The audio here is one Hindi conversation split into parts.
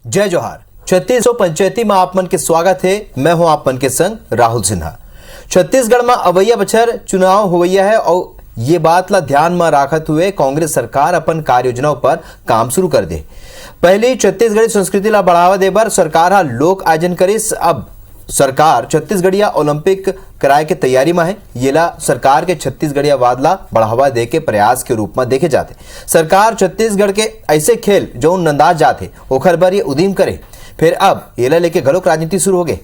जय जोहार। 3600 पंचायती में आप मन के स्वागत है। मैं हूं आप मन के संग राहुल सिन्हा। छत्तीसगढ़ में अवैया बछर चुनाव हुआ है और ये बात ला ध्यान में राखत हुए कांग्रेस सरकार अपन कार्य योजनाओं पर काम शुरू कर दे। पहले छत्तीसगढ़ी संस्कृति ला बढ़ावा दे बर सरकार हा लोक आयोजन करिस। अब सरकार छत्तीसगढ़िया ओलंपिक कराए के तैयारी में है। ये ला सरकार के छत्तीसगढ़िया वाद ला बढ़ावा दे के प्रयास के रूप में देखे जाते। सरकार छत्तीसगढ़ के ऐसे खेल जो नंदाज जाते ओखर बर ये उदीम करे। फिर अब ये ला लेके घलोक राजनीति शुरू हो गए।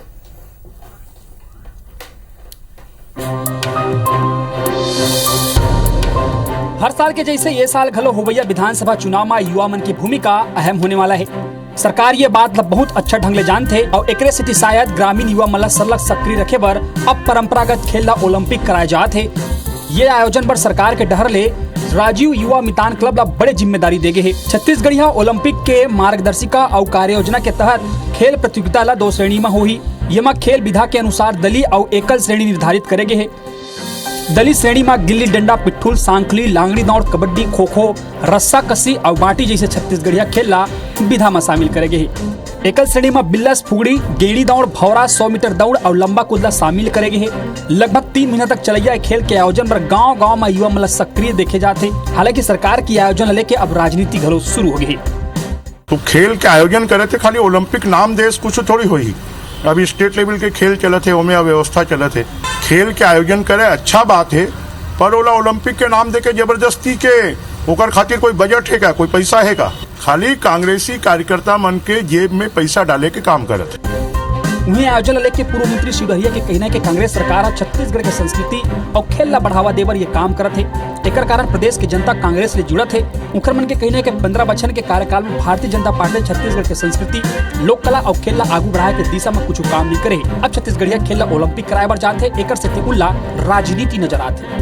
हर साल के जैसे ये साल घलो होवैया विधानसभा चुनाव में युवा मन की भूमिका अहम होने वाला है। सरकार ये बात ला बहुत अच्छा ढंग ले जानते और एकरे सेती शायद ग्रामीण युवा मन ला सरलग सक्रिय रखे बर अब परंपरागत खेल ला ओलंपिक कराए जात है। ये आयोजन पर सरकार के डहर ले राजीव युवा मितान क्लब ला बड़े जिम्मेदारी देगे है। छत्तीसगढ़िया ओलंपिक के मार्गदर्शिका और कार्य योजना के तहत खेल प्रतियोगिता ला 2 श्रेणी में होही। ये में खेल विधा के अनुसार दली और एकल श्रेणी निर्धारित करेगे है। दली श्रेणी में गिल्ली डंडा, पिट्ठूल, सांखली, लांगड़ी दौड़, कबड्डी, खो खो, रस्सा कसी और बाटी जैसे छत्तीसगढ़िया खेल ला विधा में शामिल करेगे है। एकल श्रेणी में बिल्लस, फुगड़ी, गेड़ी दौड़, भौरा, 100 मीटर दौड़ और लंबा कूदला शामिल करेगे है। लगभग 3 महीना तक चलैया खेल के आयोजन पर गांव-गांव में युवा मन सक्रिय देखे जाते। हालांकि सरकार की आयोजन लेके अब राजनीति घलो शुरू हो गई है। तो खेल के आयोजन करे थे, खाली ओलंपिक नाम देश कुछ थोड़ी हुई। अभी स्टेट लेवल के खेल चलत है, ओमे व्यवस्था चलत है। खेल के आयोजन करे अच्छा बात है, पर ओला ओलंपिक के नाम देके जबरदस्ती के ओकर खातिर कोई बजट है का, कोई पैसा है का? खाली कांग्रेसी कार्यकर्ता मन के जेब में पैसा डाले के काम करत है। वहीं आयोजन लेके पूर्व मंत्री शिवरहिया के कहना है कि कांग्रेस सरकार छत्तीसगढ़ के संस्कृति और खेल ला बढ़ावा देवर ये काम करत है। एकर कारण प्रदेश की जनता कांग्रेस से जुड़त है। उनकर मन के कहना है कि 15 बछर के कार्यकाल में भारतीय जनता पार्टी छत्तीसगढ़ के संस्कृति, लोक कला और खेल ला आगू बढ़ाए के दिशा में कुछ काम नहीं करे। अब छत्तीसगढ़िया खेल ला ओलंपिक कराए बर जाते, एकर से उल्ला राजनीति नजर आते।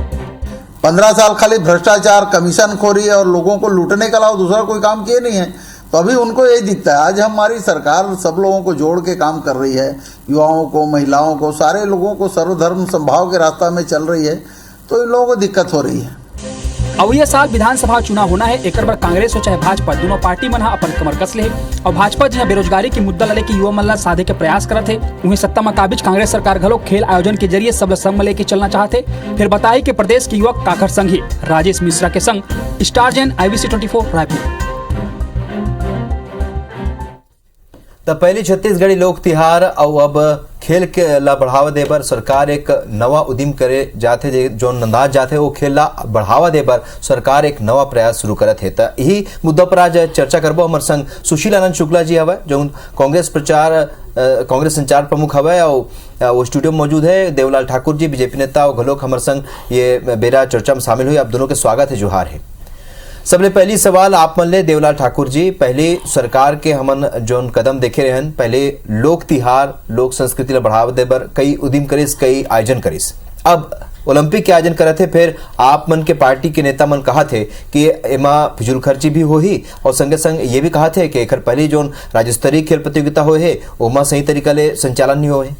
15 साल खाली भ्रष्टाचार, कमीशन खोरी और लोगों को लूटने के अलावा दूसरा कोई काम किए नहीं है। तो अभी उनको यही दिखता है। आज हमारी सरकार सब लोगों को जोड़ के काम कर रही है, युवाओं को, महिलाओं को, सारे लोगों को सर्वधर्म संभाव के रास्ता में चल रही है। तो इन लोगों को दिक्कत हो रही है। अब यह साल विधानसभा चुनाव होना है। एक बार कांग्रेस हो चाहे भाजपा, दोनों पार्टी मन अपन कमर कस ले और भाजपा जहाँ बेरोजगारी की मुद्दा लेके युवा मन ला साधे के प्रयास करत है, वहीं सत्ता मुताबिक कांग्रेस सरकार घलो खेल आयोजन के जरिए सब संग में लेके चलना चाहते। फिर बताई कि प्रदेश के युवक काखर संघ ही राजेश मिश्रा के संग स्टार जैन IBC 24 रायपुर। तब पहली छत्तीसगढ़ी लोक तिहार और अब खेल के ला बढ़ावा दे बर सरकार एक नवा उद्यम करे जाते। जो नंदाज जाते वो खेल ला बढ़ावा दे बर सरकार एक नवा प्रयास शुरू करत है। यही मुद्दा पर आज चर्चा करबो। हमारे संग सुशील आनंद शुक्ला जी हवे, जो कांग्रेस संचार प्रमुख हवे और वो स्टूडियो में मौजूद है। देवलाल ठाकुर जी बीजेपी नेता और घलोक हमारे संग ये बेरा चर्चा में शामिल हुई। आप दोनों के स्वागत है, जोहार है। सबले पहली सवाल आप मन ले देवलाल ठाकुर जी, पहले सरकार के हमन जोन कदम देखे रहन, पहले लोक तिहार, लोक संस्कृति ला बढ़ावा दे बर कई उद्यम करिस, कई आयोजन करिस। अब ओलंपिक के आयोजन करे थे। फिर आप मन के पार्टी के नेता मन कहा थे कि एमा फिजूल खर्ची भी होही और संगे संग ये भी कहा थे कि एकर पहले जोन राज्य स्तरीय खेल प्रतियोगिता होए है ओमा सही तरीका ले संचालन नहीं होए।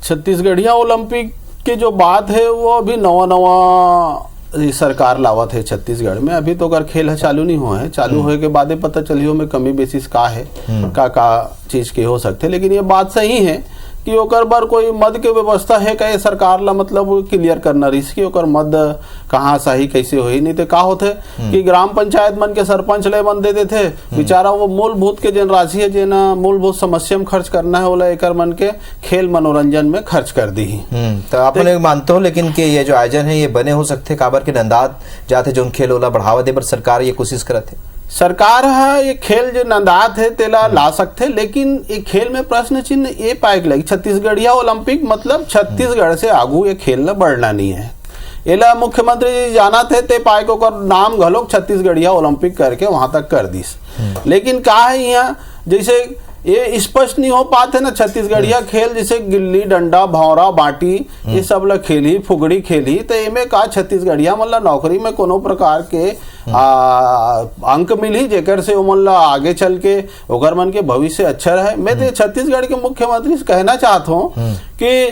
छत्तीसगढ़िया ओलंपिक की जो बात है वो अभी नवा सरकार लावत है छत्तीसगढ़ में। अभी तो अगर खेल चालू नहीं हुआ है, चालू होए के बाद पता चलियो में कमी बेसिस का है, का चीज के हो सकते। लेकिन ये बात सही है कि ओकर बार कोई मद के व्यवस्था है का सरकार ला, मतलब क्लियर करना रिस्क कि ओकर मद कहाँ सही कैसे होई। नहीं तो का होते कि ग्राम पंचायत मन के सरपंच ले मन दे देते बेचारा, वो मूलभूत के जन राशि है जेना मूलभूत समस्या में खर्च करना है ओला एकर मन के खेल मनोरंजन में खर्च कर दी। तो आप मानते हो लेकिन कि ये जो आयोजन है ये बने हो सकते काबर के नंदात जाते जो खेल ओला बढ़ावा दे पर सरकार ये कोशिश करत है। सरकार है ये खेल जो नंदात है तेला ला सकते, लेकिन ये खेल में प्रश्न चिन्ह ये पाए लगी छत्तीसगढ़िया ओलंपिक मतलब छत्तीसगढ़ से आगू ये खेल ला बढ़ना नहीं है। एला मुख्यमंत्री जी जाना थे ते पाए को कर नाम घलोक छत्तीसगढ़िया ओलंपिक करके वहां तक कर दिस। लेकिन का है यहाँ जैसे ये स्पष्ट नहीं हो पाते ना छत्तीसगढ़िया खेल, जैसे गिल्ली डंडा, भौरा, बाटी ये सब ला खेली, फुगड़ी खेली। तो एमे का छत्तीसगढ़िया मतलब नौकरी में कोनो प्रकार के अंक मिली जेकर से उमन ला आगे चल के ओकर मन के भविष्य अच्छा रहे। मैं तो छत्तीसगढ़ के मुख्यमंत्री से कहना चाहता हूँ कि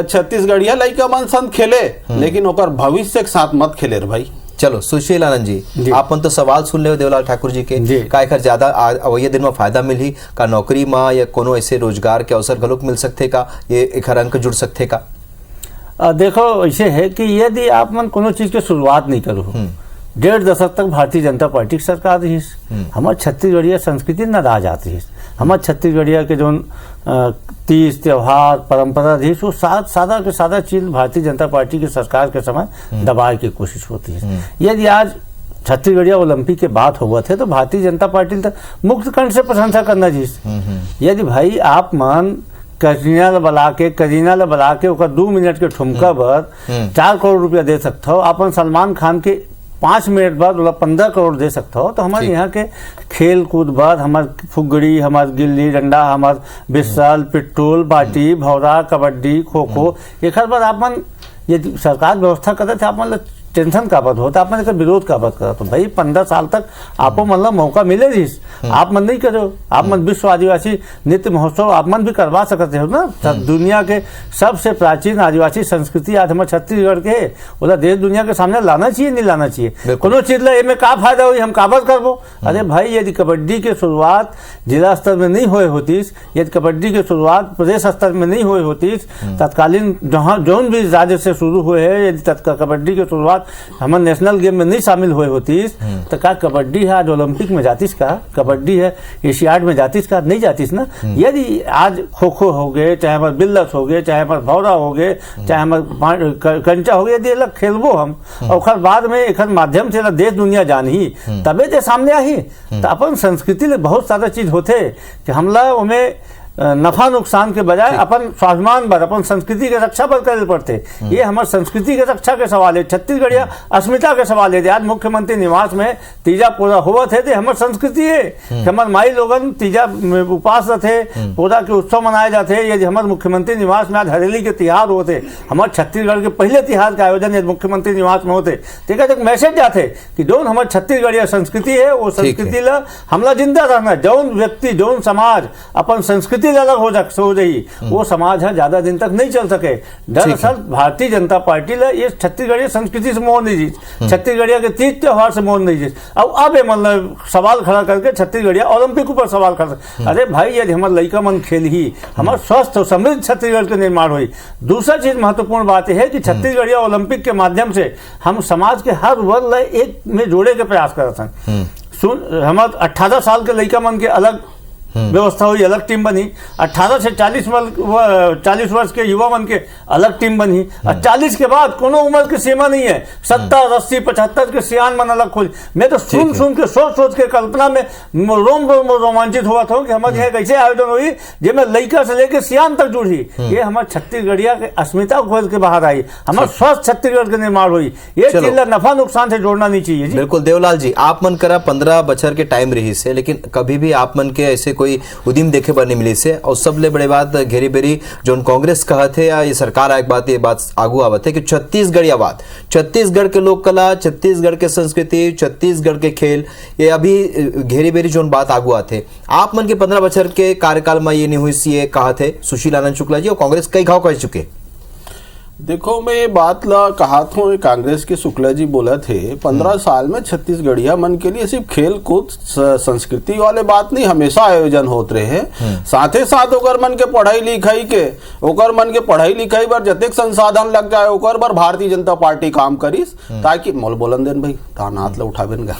छत्तीसगढ़िया लड़का मन संग खेले, लेकिन ओकर भविष्य के साथ मत खेले रे भाई। चलो सुशील आनंद जी, आपन तो सवाल सुन ले देवलाल ठाकुर जी के जी। का एकर ज्यादा अवैया दिन में फायदा मिली का नौकरी में या कोनो ऐसे रोजगार के अवसर घलोक मिल सकते का, ये एकर अंक जुड़ सकते का? देखो ऐसे है कि यदि आप मन कोनो चीज के शुरुआत नहीं करो, 1.5 दशक तक भारतीय जनता पार्टी की सरकार रही, हमारे छत्तीसगढ़िया संस्कृति न रह जाती है। हमारे छत्तीसगढ़िया के जो तीज त्योहार परंपरा रही, वो सादा के सादा चीज भारतीय जनता पार्टी की सरकार के समय दबाए की कोशिश होती है। यदि आज छत्तीसगढ़िया ओलंपिक के बात हुआ थे तो भारतीय जनता पार्टी तो मुक्त कंठ से प्रशंसा करना चाहिए। यदि भाई आप मन करीना ला बला के ओकर 2 मिनट के ठुमका पर 4 करोड़ रुपया दे सकते हो, अपन सलमान खान के 5 मिनट बाद 15 करोड़ दे सकते हो, तो हमारे यहाँ के खेल कूद बाद हमारे फुगड़ी, हमारे गिल्ली डंडा, हमारे बिस्सल पिट्टूल बाटी भौरा कबड्डी खो खो एक बार आपन यदि सरकार व्यवस्था करते थे, आप मतलब टेंशन का बात होता, आप मैंने विरोध का बात करा तो भाई 15 साल तक आपको मतलब मौका मिले जिस आप मन नहीं करो, आप मन विश्व आदिवासी नृत्य महोत्सव आप मन भी करवा सकते हो ना। दुनिया के सबसे प्राचीन आदिवासी संस्कृति आज हमारे छत्तीसगढ़ के बोला देश दुनिया के सामने लाना चाहिए, नहीं लाना चाहिए कोनो चीज ला में का फायदा हुई हम काबज करबो। अरे भाई यदि कबड्डी की शुरुआत जिला स्तर में नहीं हुई होती, यदि कबड्डी की शुरुआत प्रदेश स्तर में नहीं हुई होती, तत्कालीन जहाँ जौन भी राज्य से शुरू हुए है, यदि कबड्डी की शुरुआत हमारे नेशनल गेम में नहीं शामिल हुए होती तो क्या कबड्डी है आज ओलंपिक में जातीस का, कबड्डी है एशियाड में जातीस का, नहीं जातीस ना। यदि आज खो खो हो गए, चाहे हमारे बिल्लस हो गए, चाहे हमारे भौरा हो गए, चाहे हमारे कंचा हो गए, यदि अलग खेलबो हम और बाद में एक माध्यम से देश दुनिया जान ही तबे जे सामने आई तो अपन संस्कृति ले बहुत सारा चीज होते कि हमला उमें नफा नुकसान के बजाय अपन स्वाभिमान पर अपन संस्कृति के रक्षा पर करे पड़ते। ये हमारे संस्कृति के रक्षा के सवाल है, छत्तीसगढ़िया अस्मिता के सवाल है। आज मुख्यमंत्री निवास में तीजा पूरा हुआ थे तो हमारे संस्कृति है, हमारे माई लोगन तीजा में उपास रहते, पूरा के उत्सव मनाए जाते। यदि हमारे मुख्यमंत्री निवास में आज हरेली के तिहार होते, हमारे छत्तीसगढ़ के पहले तिहार का आयोजन यदि मुख्यमंत्री निवास में होते ठीक है, एक मैसेज जाते कि जौन हमारे छत्तीसगढ़िया संस्कृति है वो संस्कृति ला हमला जिंदा रहना। जौन व्यक्ति जौन समाज अपन संस्कृति अलग हो जाई वो समाज है ज्यादा दिन तक नहीं चल सके। दरअसल भारतीय जनता पार्टी ला ये छत्तीसगढ़िया संस्कृति से मोह नहीं जी, छत्तीसगढ़िया के तीज त्योहार से मोह नहीं जी। अब ये मतलब सवाल खड़ा करके छत्तीसगढ़िया ओलंपिक ऊपर सवाल कर। अरे भाई यदि हमारे लड़का मन खेल ही हमारे स्वस्थ और समृद्ध छत्तीसगढ़ के निर्माण हुई। दूसरा चीज महत्वपूर्ण बात है कि छत्तीसगढ़िया ओलंपिक के माध्यम से हम समाज के हर वर्ग एक में जोड़े के प्रयास करते हैं। हमारे 18 साल के लड़का मन के अलग व्यवस्था हुई, अलग टीम बनी। 18 से 40 वर्ष के युवा मन के अलग टीम बनी। और 40 के बाद कोनो उम्र की सीमा नहीं है, 70 80 75 के सियान मन अलग खोल। मैं तो सुन के सोच के कल्पना में रोमांचित हुआ था कि हमारे यहाँ कैसे आयोजन हुई जिसमें लड़का से लेकर सियान तक जुड़ी। ये हमारे छत्तीसगढ़िया के अस्मिता खोज के बाहर आई, हमारे स्वस्थ छत्तीसगढ़ के निर्माण हुई। ये चीज नफा नुकसान से जोड़ना नहीं चाहिए जी। बिल्कुल देवलाल जी, आप मन करा 15 बछर के टाइम रही से, लेकिन कभी भी आप मन के ऐसे कोई उद्यम देखे बर नहीं मिली से। और सबले बड़े बात घेरी बेरी जो कांग्रेस कहते या ये सरकार एक बात, ये बात आगू आवत है कि छत्तीसगढ़िया बात, छत्तीसगढ़ के लोक कला, छत्तीसगढ़ के संस्कृति, छत्तीसगढ़ के खेल, ये अभी घेरी बेरी जो बात आगू आते। आप मन के 15 बछर के कार्यकाल में ये नहीं हुई सी, ये कहा थे सुशील आनंद शुक्ला जी और कांग्रेस कई घाव कह चुके। देखो मैं ये बात ला कहा था, कांग्रेस के शुक्ला जी बोला थे 15 साल में छत्तीसगढ़िया मन के लिए सिर्फ खेल कूद संस्कृति वाले बात नहीं, हमेशा आयोजन होते रहे। साथे साथ ओकर मन के पढ़ाई लिखाई के, ओकर मन के पढ़ाई लिखाई पर जतेक संसाधन लग जाए ओकर पर भारतीय जनता पार्टी काम करिस, ताकि मोल बोलन देन भाई तान हाथ ला उठावेन गा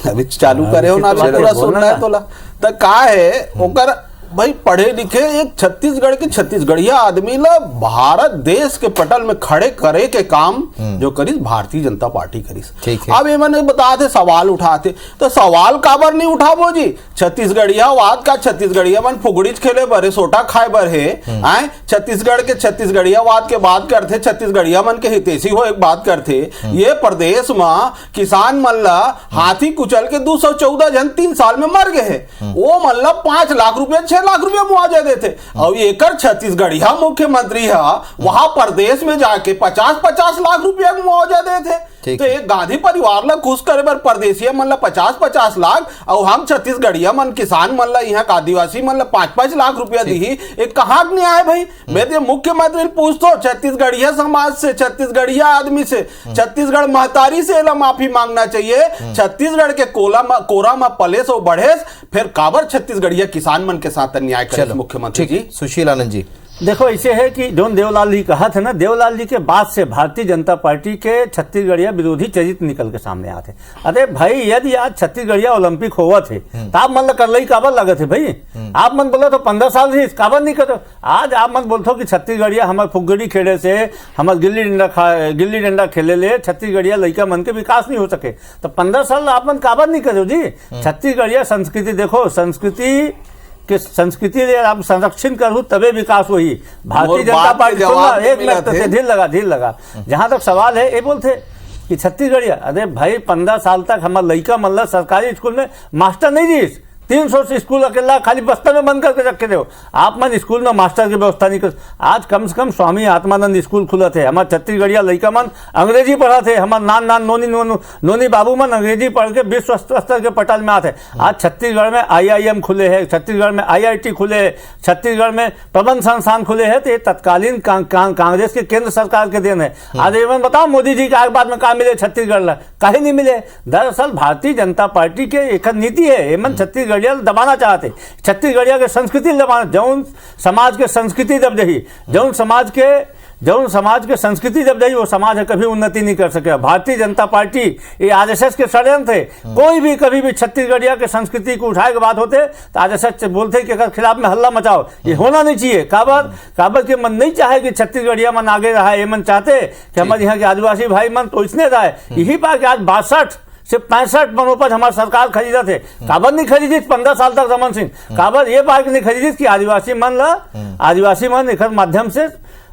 अभी चालू करे हो ना, पूरा सुनना है तोला तो का है ओकर भाई पढ़े लिखे एक छत्तीसगढ़ के छत्तीसगढ़िया आदमी ला भारत देश के पटल में खड़े करे के काम जो करिस भारतीय जनता पार्टी करिस। अब ये मैंने बताते सवाल उठाते तो सवाल काबर नहीं उठाबो जी। छत्तीसगढ़िया वाद का छत्तीसगढ़िया मन फुगड़ीच खेले बरे सोटा खाए बर है आए, छत्तीसगढ़ के छत्तीसगढ़िया वाद के बात करते, छत्तीसगढ़िया मन के हितैषी हो एक बात करते। ये प्रदेश में किसान मन ला हाथी कुचल के 214 जन 3 साल में मर गए है, वो मन ला 5 लाख रुपया 6 लाख रुपया मुआवजा देते। और एकर छत्तीसगढ़िया मुख्यमंत्री है वहां प्रदेश में जाके 50-50 लाख रुपया मुआवजा देते। ठीक तो है। एक गांधी परिवार ला खुश करे बर परदेशिया मन ला 50-50 लाख और हम छत्तीसगढ़िया मन किसान मन ला यहाँ आदिवासी मन ला 5-5 लाख रुपया दी, एक कहाँ नहीं आए भाई। मैं तो मुख्यमंत्री पूछतो छत्तीसगढ़िया समाज से, छत्तीसगढ़िया आदमी से, छत्तीसगढ़ महतारी से एला माफी मांगना चाहिए। छत्तीसगढ़ के कोरा में पलेस और बढ़ेस, फिर काबर छत्तीसगढ़िया किसान मन के साथ अन्याय करे मुख्यमंत्री ठीक, जी। सुशील आनंद जी। देखो ऐसे है कि जो देवलाल जी कहा था ना, देवलाल जी के बाद से भारतीय जनता पार्टी के छत्तीसगढ़िया विरोधी चरित्र निकल के सामने आते। अरे भाई यदि आज छत्तीसगढ़िया ओलंपिक हुआ थे तो आप मन कर ली काबर लगे थे भाई। आप मन बोलो तो 15 साल से काबर नहीं करो। आज आप मन बोलते हो कि छत्तीसगढ़िया हमारे फुगड़ी खेले से, हमारे गिल्ली डंडा खेले ले छत्तीसगढ़िया लड़का मन के विकास नहीं हो सके, तो 15 साल आप मन काबर नहीं करो जी। छत्तीसगढ़िया संस्कृति देखो, संस्कृति आप संरक्षण करूँ तबे विकास हुई। भारतीय जनता पार्टी एक मिनट धीर लगा जहां तक सवाल है, ये बोलते कि छत्तीसगढ़िया, अरे भाई 15 साल तक हमारे लड़का मतलब सरकारी स्कूल में मास्टर नहीं दी, 300 स्कूल अकेला खाली बस्तर में बंद करके रखे थे। आप मन स्कूल में मास्टर की व्यवस्था नहीं कर। आज कम से कम स्वामी आत्मानंद स्कूल खुला थे, हमारे छत्तीसगढ़िया लड़का मन अंग्रेजी पढ़ा थे, हमारे नान नोनी बाबू मन अंग्रेजी पढ़ के विश्व स्तर के पटल में आते। आज छत्तीसगढ़ में IIM खुले हैं, छत्तीसगढ़ में IIT खुले हैं, छत्तीसगढ़ में प्रबंध संस्थान खुले हैं। तो ये तत्कालीन कांग्रेस के केंद्र सरकार के देन है। आज एवं बताओ मोदी जी के आगे बाद में कहा मिले छत्तीसगढ़, कहीं नहीं मिले। दरअसल भारतीय जनता पार्टी के एक नीति है, एमन छत्तीसगढ़ दबाना चाहते, छत्तीसगढ़िया के संस्कृति दबाना। जौन समाज के संस्कृति दब जाही, जौन समाज के संस्कृति जब जाई, वो समाज कभी उन्नति नहीं कर सके। भारतीय जनता पार्टी ये RSS के षड्यंत्र थे। कोई भी कभी भी छत्तीसगढ़िया के संस्कृति को उठाए के बात होते तो RSS बोलते कि अगर खिलाफ में हल्ला मचाओ, ये होना नहीं चाहिए। काबर के मन नहीं चाहे कि छत्तीसगढ़िया मन आगे रहा, ये मन चाहते कि हमारे यहाँ के आदिवासी भाई मन तो इसने रहा है। यही बात आज 62 से 65 मनोपज हमारी सरकार खरीदा थे। काबर नहीं खरीदी 15 साल तक रमन सिंह, काबर ये बात नहीं खरीदी कि आदिवासी मन एक माध्यम से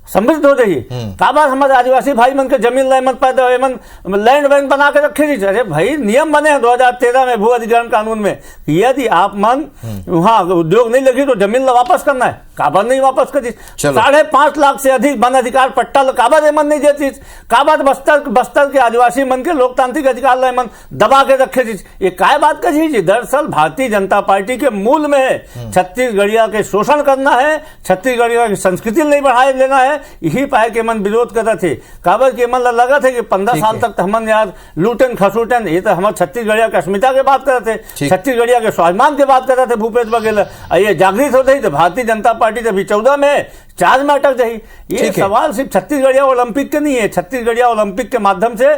समृद्ध हो रही। काबर हमारे आदिवासी भाई मन के जमीन मन पैदा लैंड बैंक बना के रखे थी। अरे भाई नियम बने हैं 2013 में भू अधिग्रहण कानून में, यदि आप मन वहां उद्योग नहीं लगी तो जमीन वापस करना है, काबर नहीं वापस कर दी। 5.5 लाख से अधिक वन अधिकार पट्टा काबर मन नहीं देती, काबर बस्तर के आदिवासी मन के लोकतांत्रिक अधिकार मन दबा के रखे थी। ये काय बात कही। दरअसल भारतीय जनता पार्टी के मूल में है छत्तीसगढ़िया के शोषण करना है, छत्तीसगढ़िया की संस्कृति नहीं बढ़ाए लेना है। यही पाए के मन विरोध कर रहे थे। काबर के मन लगा थे कि 15 साल तक हमन यार लूटन खसूटन, ये तो हमारे छत्तीसगढ़िया की अस्मिता के बात कर रहे थे, छत्तीसगढ़िया के स्वाभिमान के बात कर रहे थे भूपेश बघेल। ये जागृत होते ही तो भारतीय जनता पार्टी तो अभी 14 में चार्ज में अटक जाए। ये सवाल सिर्फ छत्तीसगढ़िया ओलंपिक के नहीं है, छत्तीसगढ़िया ओलंपिक के माध्यम से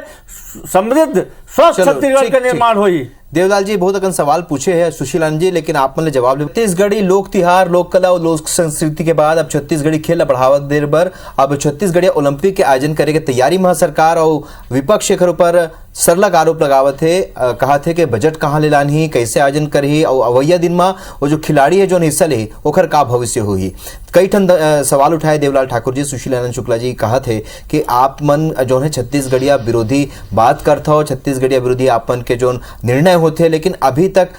समृद्ध स्वस्थ छत्तीसगढ़ का निर्माण हुई। देवलाल जी बहुत अकन सवाल पूछे हैं सुशील आनंद जी, लेकिन आप ने जवाब दिया। छत्तीसगढ़ी लोक तिहार, लोक कला और लोक संस्कृति के बाद अब छत्तीसगढ़ी खेल बढ़ावा दे बर अब छत्तीसगढ़िया ओलंपिक के आयोजन करे के तैयारी में सरकार और विपक्ष के ऊपर सरलग आरोप लगावत थे। कहा थे कि बजट कहाँ ले लानी, कैसे आयोजन करही और अवैया दिन में वो जो खिलाड़ी है जो हिस्सा ले ओखर का भविष्य होही। कई ठन सवाल उठाए देवलाल ठाकुर जी, सुशील आनंद शुक्ला जी कहा थे कि आप मन जो है छत्तीसगढ़िया विरोधी बात करता हो, छत्तीसगढ़िया विरोधी आप मन के जो निर्णय होते, लेकिन अभी तक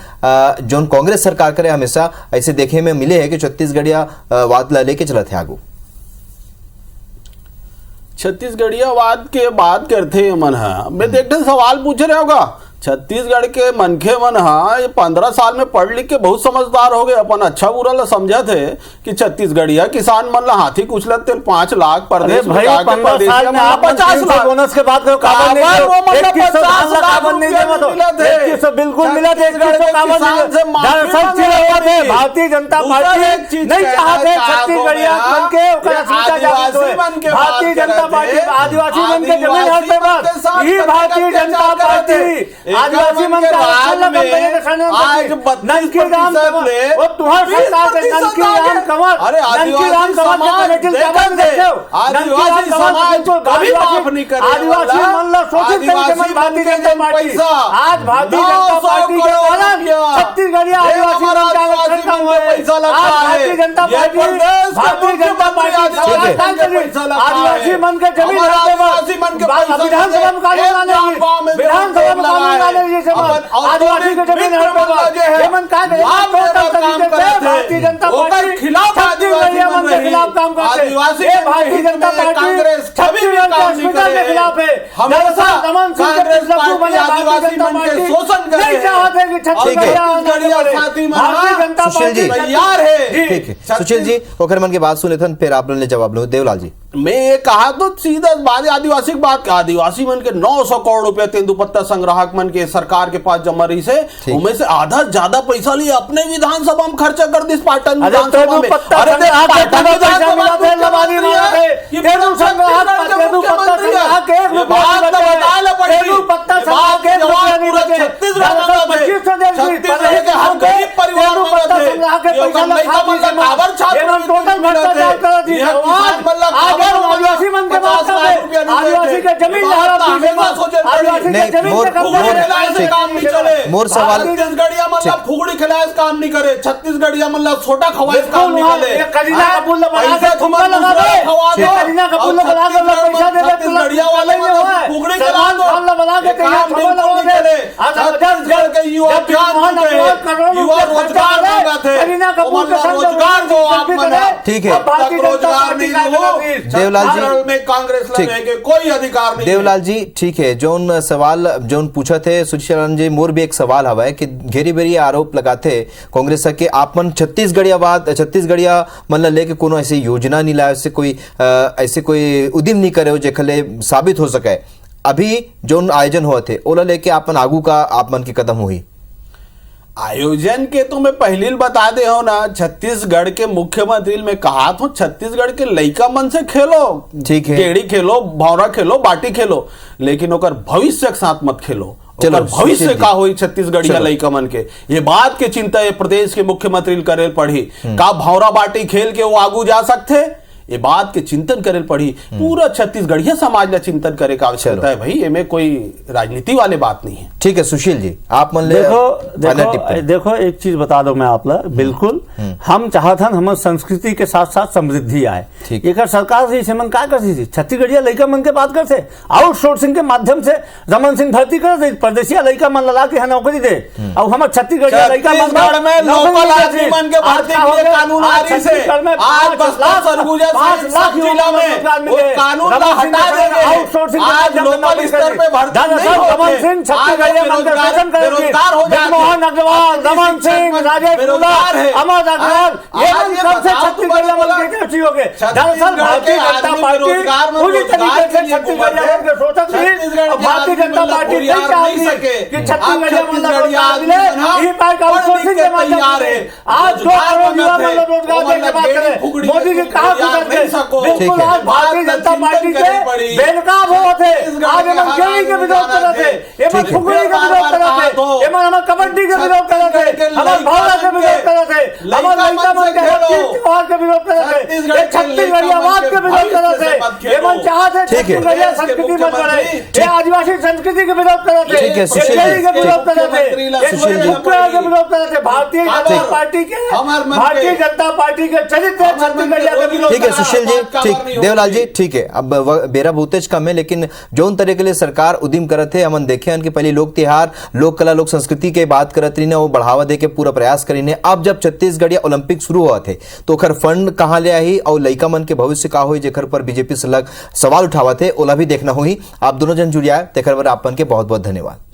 जो कांग्रेस सरकार करे हमेशा ऐसे देखे में मिले है कि छत्तीसगढ़िया वाद लेके चलते आगू। छत्तीसगढ़िया वाद के बात करते मन है। मैं देखते सवाल पूछ रहे होगा, छत्तीसगढ़ के मनखे मन हाँ 15 साल में पढ़ लिख के बहुत समझदार हो गए, अपन अच्छा बुरा ला समझा थे कि छत्तीसगढ़िया किसान मन ला हाथी कुचलत थे 5 लाख प्रदेश में जाके 50 लाख बोनस के बाद बिल्कुल मिला थे। भारतीय जनता पार्टी नहीं चाहते छत्तीसगढ़िया मन के, भारतीय जनता पार्टी आदिवासी मन के जमीन हक के बाद यही भारतीय जनता पार्टी आदिवासी मन का आज ननकी राम कंवर, वो तुम्हारे सरकार के ननकी राम कंवर, अरे आदिवासी समाज आदिवासी समाज कभी माफ नहीं करे। आदिवासी मन ला शोषित करके मन भारतीय जनता पार्टी आज भारतीय जनता पार्टी के कारण छत्तीसगढ़िया आदिवासी मन का पैसा लगता है। भारतीय जनता पार्टी आदिवासी मन के जमीन आदिवासी मन के विधानसभा में कानून लाने विधानसभा में कानून लाने आदिवासी के जमीन भारतीय जनता पार्टी खिलाफ छत्तीसगढ़िया मन के खिलाफ काम करते भारतीय जनता पार्टी छत्तीसगढ़ के अस्मिता के खिलाफ है। रमन सिंह के पिछलग्गू बने भारतीय जनता पार्टी नहीं चाहते कि छत्तीसगढ़िया भारतीय जनता पार्टी तैयार है। ठीक है सुशील जी ओकर मन की बात सुने थे फिर आप लोगों ने जवाब लो। देवलाल जी मैं ये कहा तो सीधा बात आदिवासी की बात आदिवासी मन के 900 करोड़ रुपया तेंदुपत्ता संग्राहक मन के सरकार के पास जमा रही से उनमें से आधा ज्यादा पैसा लिए अपने विधानसभा में खर्चा कर दिस पाटन विधानसभा में। आदिवासी मन के आदिवासी का जमीन मोर सवाल छत्तीसगढ़िया मतलब फुगड़ी खिलाए काम नहीं करे छत्तीसगढ़िया मतलब छोटा खवाए काम नहीं करे करीना कपूर पैसा तुमका लगा दे करीना कपूर लगा दे पैसा दे छत्तीसगढ़िया वाले फुगड़ी खिला दो बना के काम लगा दे छत्तीसगढ़ के युवा युवा रोजगार मांगा थे करीना कपूर का रोजगार दो आप मना ठीक है रोजगार नहीं हो देवलाल जी में कांग्रेस लड़ने के कोई अधिकार नहीं। देवलाल जी ठीक है जोन सवाल जोन पूछा थे सुशील जी मोर भी एक सवाल हवा है कि घेरी बेरी आरोप लगाते कांग्रेस के आप मन छत्तीसगढ़िया मतलब लेके कोनो ऐसी योजना नहीं लाए ऐसे कोई उद्यम नहीं करे हो जेखले साबित हो सके अभी जोन आयोजन हुआ थे ओला लेके आप मन आगू का आप मन की कदम हुई आयोजन के तो मैं पहले बता दे हो ना छत्तीसगढ़ के मुख्यमंत्री में कहा तो छत्तीसगढ़ के लइका मन से खेलो ठीक है गेड़ी खेलो भौरा खेलो बाटी खेलो लेकिन ओकर भविष्य के साथ मत खेलो चलो भविष्य का हुई छत्तीसगढ़िया लइका मन के ये बात के चिंता ये प्रदेश के मुख्यमंत्री करे पड़ी का भौरा बाटी खेल के वो आगू जा सकते ये बात के चिंतन करे पड़ी पूरा छत्तीसगढ़िया समाज ने चिंतन करे का आवश्यकता है भाई ये कोई राजनीति वाले बात नहीं है। ठीक है सुशील जी आप मन देखो एक चीज बता दो मैं आप लोग बिल्कुल हम चाहत हन हमारे संस्कृति के साथ साथ समृद्धि आए एक सरकार से मन क्या करती थी छत्तीसगढ़िया लड़का मन के बात करते आउटसोर्सिंग के माध्यम से रमन सिंह भर्ती कर परदेशिया लड़का मन लगा के नौकरी दे और हमारे छत्तीसगढ़िया लड़का मन 5 लाख जिला में कानून का हटा देंगे आउटसोर्सिंग आज लोकल स्तर पे भर्ती नहीं होते रमन सिंह बेरोजगार हो जाते मोहन अग्रवाल रमन सिंह राजेश कुमार अमर अग्रवाल ये सबसे छत्तीसगढ़िया मन के कैसी हो गए दरअसल भारतीय जनता पार्टी पूरी तरीके से छत्तीसगढ़िया मन के शोषक थी और भारतीय जनता पार्टी नहीं चाहती कि छत्तीसगढ़िया मन रोजगार मिले ये पार्टी आउटसोर्सिंग के माध्यम से आज 2 करोड़ युवा मन रोजगार देने की बात करें मोदी जी कहा बिल्कुल आज भारतीय जनता पार्टी के बेनकाब हो थे आज हम गेड़ी के विरोध कर रहे थे ये फुगड़ी के विरोध कर रहे थे ये हम कबड्डी के विरोध कर रहे थे हम भावना के विरोध कर रहे थे हम लड़का मन के त्योहार के विरोध कर रहे थे ये छत्तीसगढ़ियावाद के विरोध कर रहे थे ये मन चाहते छत्तीसगढ़िया संस्कृति मत करे ये आदिवासी संस्कृति के विरोध कर रहे थे गेड़ी के विरोध कर रहे थे के विरोध कर रहे थे भारतीय जनता पार्टी के चरित्र छत्तीसगढ़िया के विरोध। ठीक है सुशील जी ठीक देवलाल जी ठीक है अब बेरा बहुतेज कम है लेकिन जौन तरह के लिए सरकार उद्यम करत है हमन देखे कि पहले लोक त्योहार लोक कला लोक संस्कृति के बात करत रही वो बढ़ावा दे के पूरा प्रयास करी अब जब छत्तीसगढ़िया ओलंपिक शुरू हुआ थे तो ओकर फंड कहाँ ले आई और लइका मन के भविष्य का हुई जेकर पर बीजेपी से लग सवाल उठावा थे ओला भी देखना हुई आप दोनों जन जुड़िया तेकर पर आपन के बहुत बहुत धन्यवाद।